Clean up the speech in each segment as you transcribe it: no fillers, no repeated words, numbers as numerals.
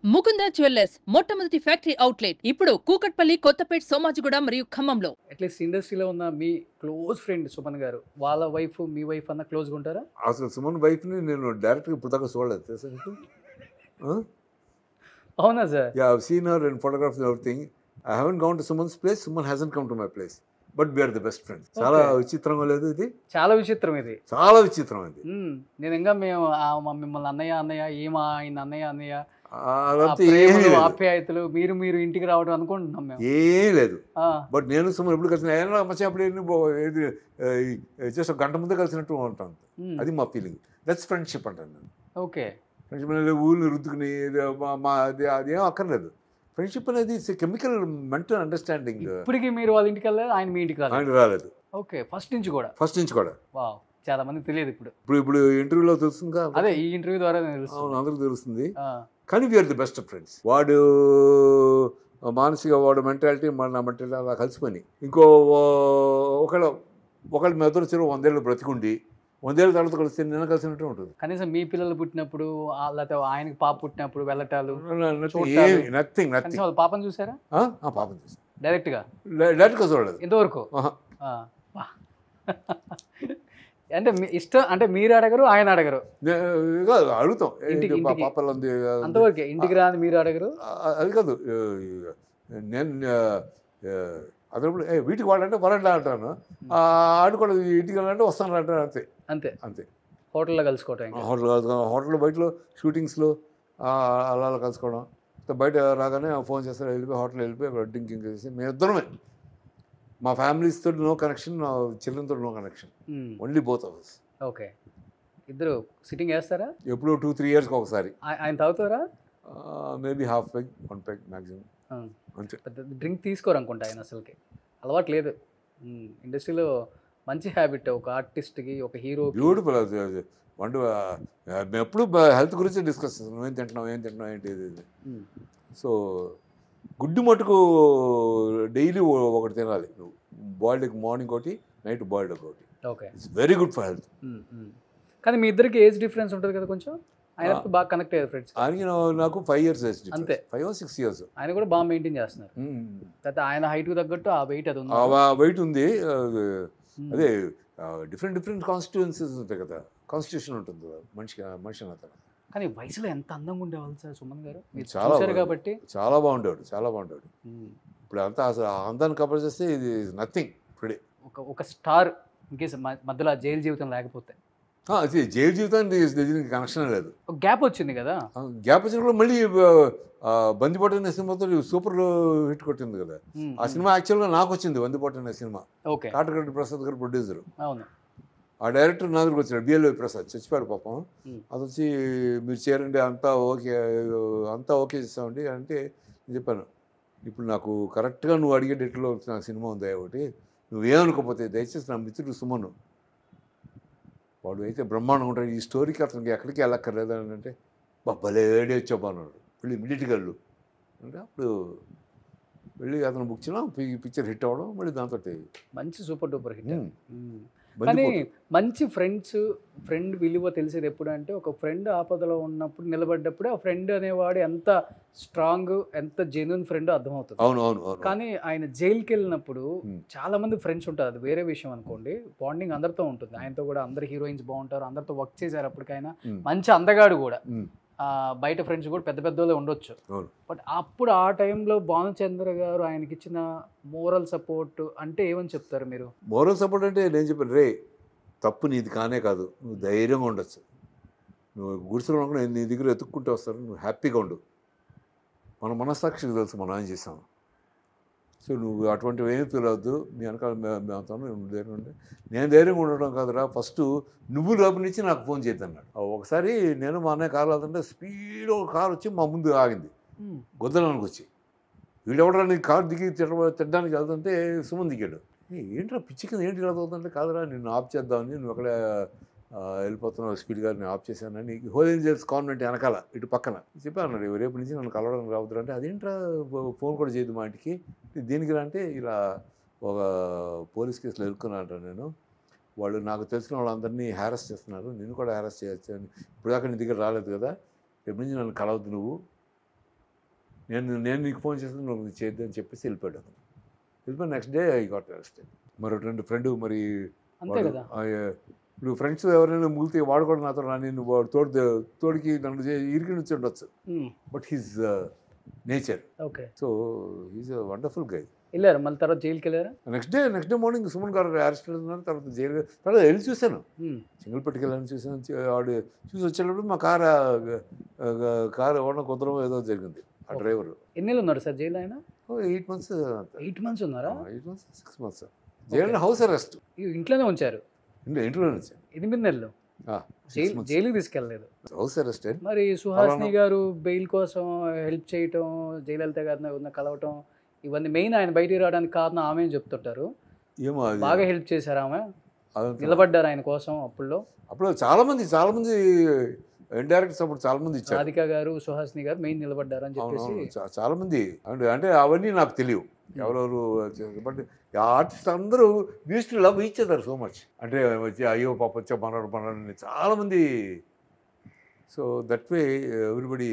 Mukunda jewellers మొట్టమొదటి factory outlet ఇప్పుడు కూకట్పల్లి, కొత్తపేట్, సోమాజిగూడ మరియు ఖమ్మంలో. అట్లీస్ట్ ఇండస్ట్రీలో ఉన్న మీ క్లోజ్ ఫ్రెండ్ సుమన్ గారు, వాళ్ళ వైఫ్ మీ వైఫ్ అన్న క్లోజ్గా ఉంటారా? అసలు సుమన్ వైఫ్ని నేను డైరెక్ట్గా ఇప్పుడు దాకా చూడలేదు తెలుసా నీకు? అవునా sir? Yeah, I've seen her in photographs everything. I haven't gone to Suman's place, Suman hasn't come to my place, but we're the best friends. చాలా విచిత్రంగా లేదు ఇది? చాలా విచిత్రం ఇది, చాలా విచిత్రం ఇది. నేను ఇంకా మేము మిమ్మల్ని అన్నయ్య అన్నయ్య, ఈమె ఆయన అన్నయ్య అన్నయ్య, అదంతా ఏమీ లేదు, ఆప్యాయతలు, మీరు ఇంటికి రావడం అనుకుంటున్నాం మేము. ఏం లేదు. బట్ నేను సుమన్ ఎప్పుడు కలిసిన మధ్య అప్పుడు ఏది జస్ట్ ఒక గంట ముందే కలిసినట్టు ఉంటాను. అది మా ఫీలింగ్. దట్స్ ఫ్రెండ్షిప్ అంటాను నేను. ఓకే, ఫ్రెండ్షిప్ అనేది ఊళ్ళని రుద్దుకుని అదేం అక్కర్లేదు. ఫ్రెండ్షిప్ అనేది కెమికల్ మెంటల్ అండర్స్టాండింగ్. ఇప్పటికి మీరు వాళ్ళ ఇంటికి వెళ్ళలేదు, ఆయన మీ ఇంటికి ఆయన రాలేదు. ఓకే, ఫస్ట్ నుంచి కూడా? ఫస్ట్ నుంచి కూడా. వావ్, చాలా మంది తెలియదు ఇప్పుడు. ఇప్పుడు ఇంటర్వ్యూలో తెలుస్తుంది కదా. అదే ఈ ఇంటర్వ్యూ ద్వారా అవును, అందరికి తెలుస్తుంది. కానీ వీఆర్ ది బెస్ట్ ఫ్రెండ్స్. వాడు మానసిక, వాడు మెంటాలిటీ, నా మెంటాలిటీ అలా కలిసిపోయి ఇంకో ఒకళ్ళు మీ ఇద్దరు చెరువు 100 ఏళ్ళు బ్రతికుండి 100 ఏళ్ళ తర్వాత కలిస్తే నిన్న కలిసినట్టు ఉంటుంది. కనీసం మీ పిల్లలు పుట్టినప్పుడు, లేకపోతే ఆయనకి పాప పుట్టినప్పుడు వెళ్ళటాలు, నథింగ్. వాళ్ళ పాపను చూసారా? పాపం చూసాను డైరెక్ట్గా చూడలేదు ఇంతవరకు. అంటే మీ ఇష్టం, అంటే మీరు అడగరు, ఆయన అడగరు? అడుగుతాం, పాపలు ఉంది అంతవరకే, ఇంటికి రాని మీరు అడగరు? అది కాదు, నేను అదప్పుడు వీటికి వాడంటే వరండా అంటాను, ఆడుకోవడం ఇంటికి వెళ్ళాలంటే వస్తాను అంటాను. అంతే అంతే అంతే. హోటల్లో కలుసుకోవటం, హోటల్ బయటలో షూటింగ్స్లో అలా కలుసుకోవడం. బయట రాగానే ఫోన్ చేస్తారు, వెళ్ళిపోయి హోటల్ వెళ్ళిపోయి అక్కడ డ్రింకింగ్ చేసి మేము ఇద్దరమే. మా ఫ్యామిలీస్ తోటి నో కనెక్షన్, నా చిల్డ్రన్ తోటి no connection, only both of us. Okay, ఇద్దరు సిట్టింగ్ వేస్తారా? ఎప్పుడో 2-3 yearsకి ఒకసారి. ఆయన తాగుతారా? Maybe half peg, 1 peg maximum. అంతే. డ్రింక్ తీసుకోరు అనుకుంటా ఆయన, అసలుకి అలవాటు లేదు. ఇండస్ట్రీలో మంచి హ్యాబిట్ ఒక ఆర్టిస్ట్కి, ఒక హీరో. బ్యూటిఫుల్. వండు మేము ఎప్పుడు హెల్త్ గురించి డిస్కస్ చేస్తాం, నువ్వేం తింటున్నావు ఏంటి ఇది. సో గుడ్డు మటుకు డైలీ ఒకటి తినాలి నువ్వు. బాయిల్డ్ ఎగ్ మార్నింగ్ ఒకటి, నైట్ బాయిల్డ్ ఎగ్ ఒకటి. Okay, it's very good for health. కానీ మీ ఇద్దరికి ఏజ్ డిఫరెన్స్ ఉంటుంది కదా కొంచెం? ఆయన బాగా కనెక్ట్ అయ్యారు ఫ్రెండ్స్. ఆయనకి నాకు 5 years ఏజ్ డిఫరెన్స్. అంతే, 5 or 6 years. ఆయన కూడా బాగా మెయింటైన్ చేస్తున్నారు. అయితే ఆయన హైట్కి తగ్గట్టు ఆ వెయిట్ అది ఉంది. వెయిట్ ఉంది. అదే డిఫరెంట్ కాన్స్టిట్యుయెన్సీస్ ఉంటాయి కదా, కాన్స్టిట్యూషన్ ఉంటుంది కదా మనిషి అతను. కానీ వయసులో ఎంత అందంగా ఉండేవాళ్ళు సార్ సుమన్ గారు, చాలా కాబట్టి. చాలా బాగుండేవాడు. ఇప్పుడు అంతా అసలు అందాన్ని కవర్ చేస్తే ఇది నథింగ్ టుడే. ఒక స్టార్ ఇన్కేస్ మధ్యలో జైలు జీవితం లేకపోతే, జైలు జీవితానికి దీనికి కనెక్షన్ లేదు. ఒక గ్యాప్ వచ్చింది కదా, గ్యాప్ వచ్చిన కూడా మళ్ళీ బందిపోటు అనే సినిమాతో సూపర్ హిట్ కొట్టింది కదా. ఆ సినిమా యాక్చువల్గా నాకు వచ్చింది, బందిపోటు అనే సినిమా. ఓకే, కాటగడ్డి ప్రసాద్ గారు ప్రొడ్యూసర్. అవును. ఆ డైరెక్టర్ నా దగ్గరికి వచ్చాడు, బిఎల్ఓ ప్రసాద్, చచ్చిపోయాడు పాపం. అది వచ్చి మీరు చేరండి, అంతా ఓకే చేస్తామండి అంటే నేను చెప్పాను, ఇప్పుడు నాకు కరెక్ట్గా నువ్వు అడిగే డేట్లో నాకు సినిమా ఉంది ఒకటి, నువ్వేమనుకోపోతే దయచేసి నా మిత్రుడు సుమను, వాడు అయితే బ్రహ్మాండంగా ఉంటాడు, ఈ స్టోరీకి అతనికి ఎక్కడికి వెళ్ళక్కర్లేదు అని అంటే, భలే ఏడి వచ్చావు అన్నాడు. వెళ్ళి ఇమీడియట్గా వెళ్ళు అంటే అప్పుడు వెళ్ళి అతను బుక్ చేయడం, పిక్చర్ హిట్ అవ్వడం, మళ్ళీ దాంతో మంచి సూపర్ డూపర్ హిట్. కానీ మంచి ఫ్రెండ్ విలువ తెలిసేది ఎప్పుడు అంటే, ఒక ఫ్రెండ్ ఆపదలో ఉన్నప్పుడు నిలబడ్డప్పుడే ఆ ఫ్రెండ్ అనేవాడు ఎంత స్ట్రాంగ్, ఎంత జెన్యున్ ఫ్రెండ్ అర్థమవుతుంది. అవును. కానీ ఆయన జైలుకి వెళ్ళినప్పుడు చాలా మంది ఫ్రెండ్స్ ఉంటారు, అది వేరే విషయం అనుకోండి. బాండింగ్ అందరితో ఉంటుంది. ఆయనతో కూడా అందరు హీరోయిన్స్ బాగుంటారు, అందరితో వర్క్ చేశారు. అప్పటికైనా మంచి అందగాడు కూడా. బయట ఫ్రెండ్స్ కూడా పెద్ద పెద్దోళ్ళే ఉండొచ్చు. బట్ అప్పుడు ఆ టైంలో భానుచంద్ర గారు ఆయనకి ఇచ్చిన మోరల్ సపోర్ట్ అంటే ఏమని చెప్తారు మీరు? మోరల్ సపోర్ట్ అంటే నేను చెప్పాను, రే తప్పు నీది కానే కాదు, నువ్వు ధైర్యంగా ఉండొచ్చు, నువ్వు గుడిసెలో కూడా నీ దగ్గర ఎత్తుక్కుంటూ వస్తారు, నువ్వు హ్యాపీగా ఉండు, మన మనస్సాక్షికి తెలుసు మనం ఏం చేసాం. సో నువ్వు అటువంటివి ఏం ఫీల్ అవద్దు, మీ వెనకాల మేముతాను, నువ్వు ధైర్యం ఉండే. నేను ధైర్యంగా ఉండడం కాదురా, ఫస్ట్ నువ్వు లోపల నుంచి నాకు ఫోన్ చేద్దన్నాడు. ఒకసారి నేను మా అన్నయ్య కారు వెళ్తుంటే స్పీడ్ ఒక కారు వచ్చి మా ముందు ఆగింది, గొద్దలానికి వచ్చి. వీడెవడరా నీ కారు దిగి తిట్టడానికి వెళ్తుంటే సుమన్ దిగాడు. ఏంట్రా పిచ్చి కింద ఏంటి ఇలా అవుతుందంటే, కాదురా నిన్ను ఆఫ్ చేద్దామని, నువ్వు అక్కడ వెళ్ళిపోతున్నావు స్పీడ్గా, నేను ఆఫ్ చేశానని. హోల్ ఏంజల్స్ కాన్వెంట్ వెనకాల ఇటు పక్కన చెప్పాను, రేపు నుంచి నన్ను కలవడానికి రావద్దు అంటే, అదేంట్రా ఫోన్ కూడా చేయదు మా ఇంటికి, దీనికి రా అంటే, ఇలా ఒక పోలీస్ కేసులో ఇరుక్కున్నాను నేను, వాళ్ళు నాకు తెలిసిన వాళ్ళందరినీ హ్యారస్ చేస్తున్నారు, నేను కూడా హ్యారస్ చేయొచ్చు అని, ఇప్పుడు దాకా నీ దగ్గర రాలేదు కదా, రేపు నుంచి నన్ను కలవద్దు నువ్వు, నేను నీకు ఫోన్ చేస్తాను, నువ్వు చేద్దాం అని చెప్పేసి వెళ్ళిపోయాడు. వెళ్ళిపోయి next day I got arrested. మరి ఫ్రెండ్ మరి అంతే కదా. ఇప్పుడు ఫ్రెండ్స్ ఎవరైనా మూలితే వాడు కూడా నాతో నేను తోడికి నన్ను ఇరికి నుంచి ఉండొచ్చు, but his nature. Okay. So he's a wonderful guy. వెళ్ళారు మళ్ళీ తర్వాత జైలుకి వెళ్ళారా? నెక్స్ట్ డే మార్నింగ్ సుమన్ గారు అరెస్ట్ అవుతున్నారు. తర్వాత జైలు తర్వాత వెళ్ళి చూశాను, సింగిల్ పట్టుకెళ్ళని చూసాను. ఆడు చూసి వచ్చేటప్పుడు మా కారు ఎవరన్నా కుదరం ఏదో జరిగింది. ఆ డ్రైవర్. ఎన్ని నెలలు ఉన్నారు సార్ జైలు ఆయన? 8 months. 8 months ఉన్నారా? 8 months 6 months jail. House arrest. ఇంట్లోనే ఉంచారు. ఇంట్లో నుంచి 8 నెలలు జైలుకి తీసుకెళ్ళలేదు. House arrest. మరి సుహాసిని గారు బెయిల్ కోసం హెల్ప్ చేయటం, జయలలిత గారిని కలవటం, ఇవన్నీ మెయిన్ ఆయన బయటికి రావడానికి కారణం ఆమె అని చెప్తుంటారు. ఏమో బాగా హెల్ప్ చేశారు ఆమె, నిలబడ్డారు ఆయన కోసం. అప్పుడు చాలా మంది ఇండైరెక్ట్ సపోర్ట్ చాలా మంది ఇచ్చారు. రాధిక గారు, సుహాసిని గారు మెయిన్ నిలబడ్డారు అని చెప్పేసి చాలా మంది. అంటే అవన్నీ నాకు తెలియవు ఎవరెవరు. బట్ ఆర్టిస్ట్ అందరూ use to love each other so much. అంటే వచ్చి అయ్యో పాప వచ్చా మనోడు చాలా మంది. So that way everybody.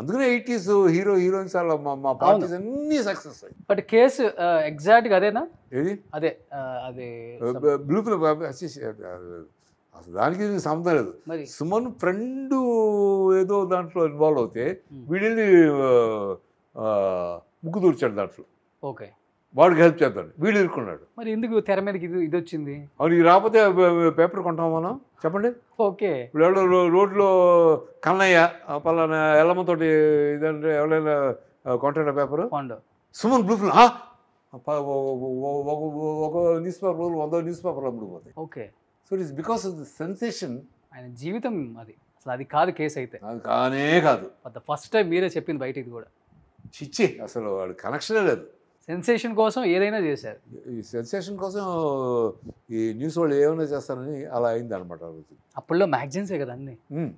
అందుకనే 80s హీరోయిన్స్ అలా మా పార్టీస్ అన్ని సక్సెస్ అయ్యాయి. బట్ కేసు ఎగ్జాక్ట్గా అదేనా? ఏది అదే బ్లూ ఫిల్మ్ అసలు దానికి సంబంధం లేదు. సుమన్ ఫ్రెండ్ ఏదో దాంట్లో ఇన్వాల్వ్ అవుతే వీడిని ముగ్గు దూర్చాడు దాంట్లో. ఓకే. వాడికి హెల్ప్ చేద్దాం, వీడు ఇరుక్కున్నాడు. మరి ఎందుకు తెర మీదకి ఇది వచ్చింది? అవును, ఇది రాకపోతే పేపర్ కొంటాం మనం, చెప్పండి. ఓకే. ఇప్పుడు ఎవరో రోడ్లో కన్నయ్య పలానా ఎల్లమ్మతోటి ఇదంటే ఎవరైనా కొంటాడా పేపర్? సుమన్ బ్లూ ఫిల్మ్ ఒక న్యూస్ పేపర్ 100 న్యూస్ పేపర్లు అమ్ముడుపోతాయి. Okay. So it's because of the sensation. ఆయన జీవితం అది అసలు అది కాదు కేసు అయితే. అది కానే కాదు. ఫస్ట్ టైం మీరే చెప్పింది బయట ఇది కూడా. చిచ్చి అసలు వాడు కనెక్షనే లేదు. సెన్సేషన్ కోసం ఏదైనా చేశారు. ఈ సెన్సేషన్ కోసం ఈ న్యూస్ వాళ్ళు ఏమైనా చేస్తారని అలా అయింది అనమాట. అప్పుడులో మ్యాగజైన్సే కదా అన్ని,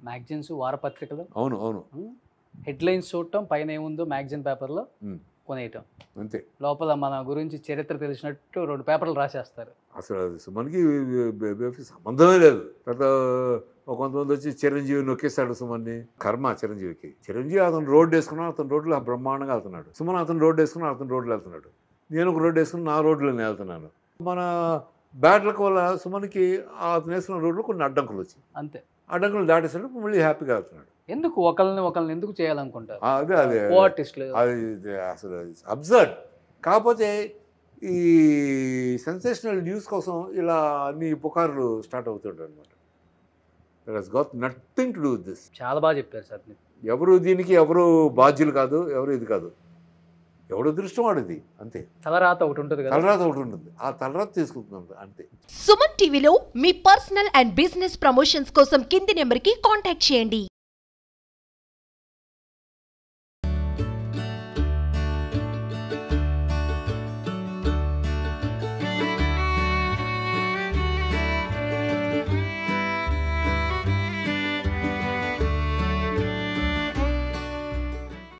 మ్యాగజైన్స్, వారపత్రికలు. అవును. హెడ్లైన్స్ చూడటం, పైన ఏముందో మ్యాగజైన్ పేపర్లో కొనేయటం, అంతే. లోపల మన గురించి చరిత్ర తెలిసినట్టు 2 పేపర్లు రాసేస్తారు. అసలు అది సుమన్కి సంబంధమే లేదు. తర్వాత కొంతమంది వచ్చి చిరంజీవి నొక్కేస్తాడు సుమన్ని. కర్మ చిరంజీవికి. చిరంజీవి అతను రోడ్డు వేసుకున్నాడు, అతను రోడ్లో బ్రహ్మాండంగా వెళ్తున్నాడు. సుమన్ అతను రోడ్డు వేసుకున్నాడు, అతను రోడ్లో వెళ్తున్నాడు. నేను ఒక రోడ్డు వేసుకుని నా రోడ్లో నేను వెళ్తున్నాను. మన బ్యాడ్ లక్ వల్ల సుమన్కి అతను వేసుకున్న రోడ్లో కొన్ని అడ్డంకులు వచ్చి అంతే. అడ్డంకులు దాటేసాడు, మళ్ళీ హ్యాపీగా వెళ్తున్నాడు. ఎందుకు ఒకళ్ళని ఎందుకు చేయాలనుకుంటారు? అదే ఆర్టిస్టులు. అది అసలు అబ్జర్వ్. కాకపోతే ఈ సెన్సేషనల్ న్యూస్ కోసం ఇలా అన్ని పుకార్లు స్టార్ట్ అవుతుంటాయి అనమాట. That has got nothing to do with this. చాలా బాగా చెప్పారు సార్. ఎవరు దీనికి ఎవరు బాధ్యులు కాదు, ఎవరు ఇది కాదు. ఎవడు దృష్టం వాడిది, అంతే. తలరాత ఒకటి ఉంటుంది కదా, తలరాత ఒకటి ఉంటుంది, ఆ తలరాత తీసుకుంటుంది అంతే. సుమన్ టీవీలో మీ పర్సనల్ అండ్ బిజినెస్ ప్రమోషన్స్ కోసం కింది నెంబర్కి కాంటాక్ట్ చేయండి.